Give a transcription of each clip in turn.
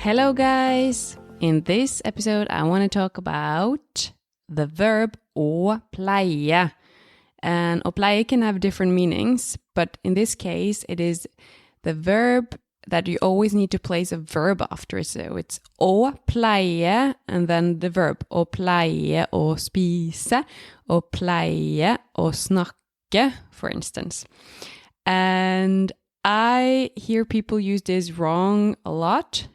Hello guys! In this episode I want to talk about the verb å pleie. And å pleie can have different meanings, but in this case it is the verb that you always need to place a verb after. So it's å pleie and then the verb å pleie å spise, å pleie å snakke, for instance. And I hear people use this wrong a lot.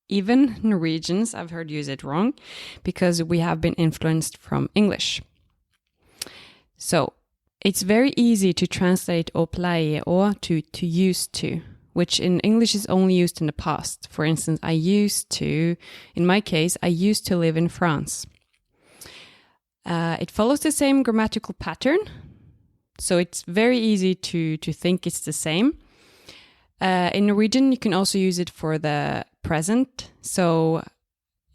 Even Norwegians I've heard use it wrong because we have been influenced from English. So it's very easy to translate å pleie or to used to, which in English is only used in the past. For instance, in my case, I used to live in France. It follows the same grammatical pattern, so it's very easy to think it's the same. In Norwegian, you can also use it for the present. So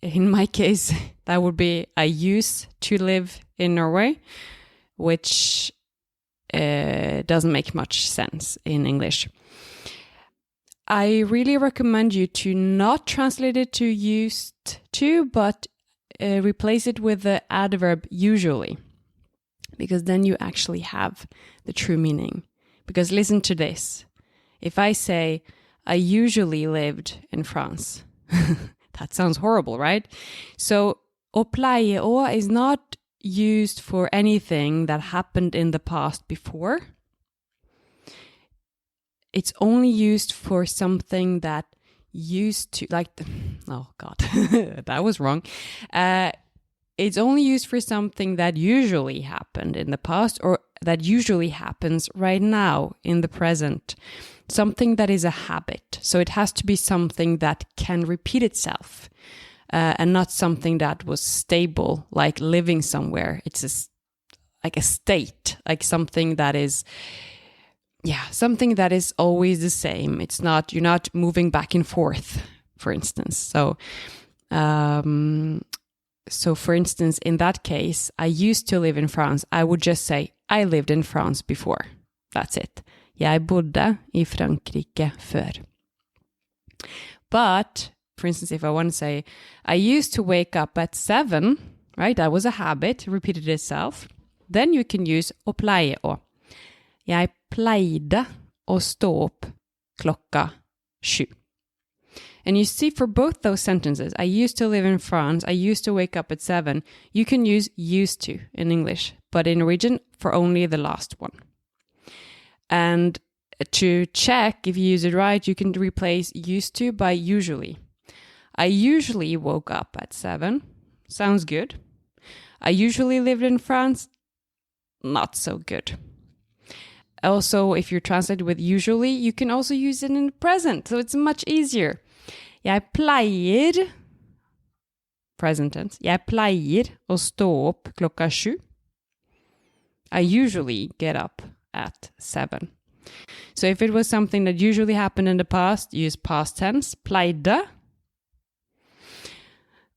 in my case, that would be I used to live in Norway, which doesn't make much sense in English. I really recommend you to not translate it to used to, but replace it with the adverb usually, because then you actually have the true meaning. Because listen to this. If I say, I usually lived in France, that sounds horrible, right? So, å pleie å is not used for anything that happened in the past before. It's only used for something that used to, oh God, that was wrong. It's only used for something that usually happened in the past or that usually happens right now in the present. Something that is a habit. So it has to be something that can repeat itself and not something that was stable, like living somewhere. It's like a state, like something that is, something that is always the same. It's not, you're not moving back and forth, for instance. So for instance, in that case, I used to live in France. I would just say, I lived in France before. That's it. Jeg bodde I Frankrike før. But, for instance, if I want to say, I used to wake up at 7, right? That was a habit, repeated itself. Then you can use å pleie å. Jeg pleide å stå opp klokka 7. And you see for both those sentences, I used to live in France, I used to wake up at 7, you can use used to in English, but in Norwegian for only the last one. And to check if you use it right, you can replace used to by usually. I usually woke up at 7. Sounds good. I usually lived in France. Not so good. Also, if you're translated with usually, you can also use it in the present. So it's much easier. Jeg pleier, present tense, jeg pleier å stå opp klokka 7. I usually get up at 7. So if it was something that usually happened in the past, use past tense, pleide,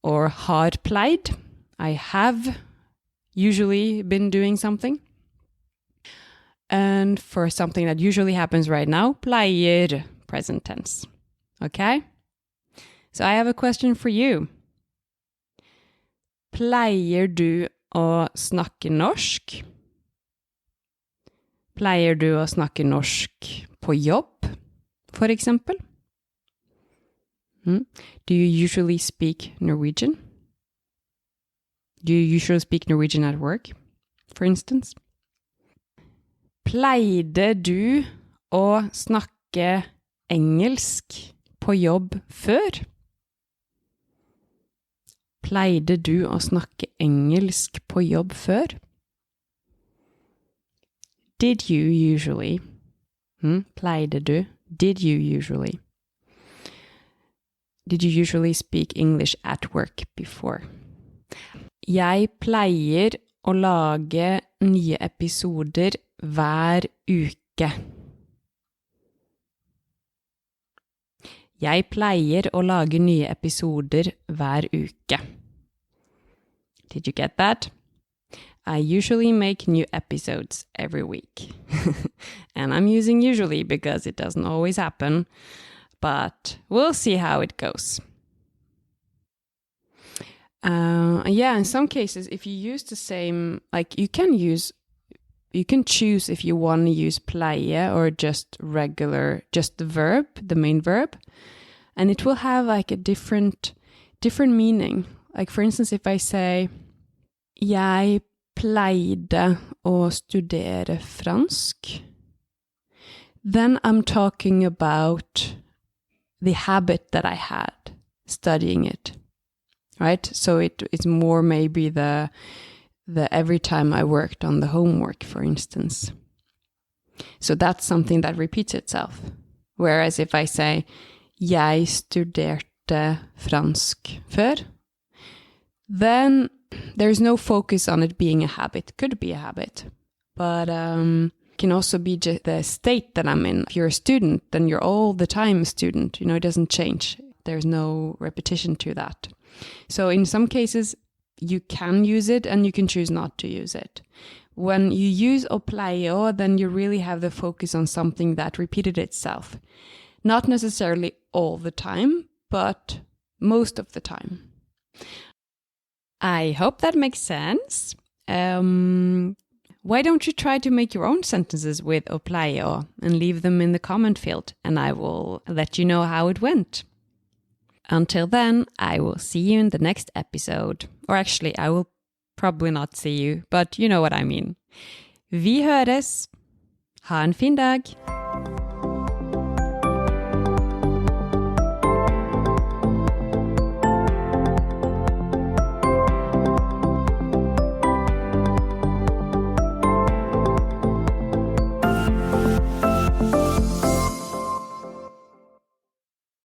or har pleid. I have usually been doing something. And for something that usually happens right now, pleier, present tense. Okay? So I have a question for you. Pleier du å snakke norsk? Pleier du å snakke norsk på jobb, for eksempel? Do you usually speak Norwegian? Do you usually speak Norwegian at work, for instance? Pleide du å snakke engelsk på jobb før? Pleide du å snakke engelsk på jobb før? Did you usually? Pleide du? Did you usually? Did you usually speak English at work before? Jeg pleier å lage nye episoder hver uke. Jeg pleier å lage nye episoder hver uke. Did you get that? I usually make new episodes every week. And I'm using usually because it doesn't always happen, but we'll see how it goes. Yeah, in some cases, if you use the same, like you can choose if you want to use pleie or just the verb, the main verb, and it will have like a different meaning. Like for instance, if I say, jeg pleide å studere fransk, then I'm talking about the habit that I had studying it, right? So it's more maybe the every time I worked on the homework, for instance. So that's something that repeats itself. Whereas if I say, jeg studerte fransk før, then there's no focus on it being a habit. Could be a habit, but can also be just the state that I'm in. If you're a student, then you're all the time a student. It doesn't change. There's no repetition to that. So in some cases, you can use it and you can choose not to use it. When you use å pleie, then you really have the focus on something that repeated itself. Not necessarily all the time, but most of the time. I hope that makes sense. Why don't you try to make your own sentences with å pleie and leave them in the comment field, and I will let you know how it went. Until then, I will see you in the next episode. Or actually, I will probably not see you, but you know what I mean. Vi høres. Ha en fin dag.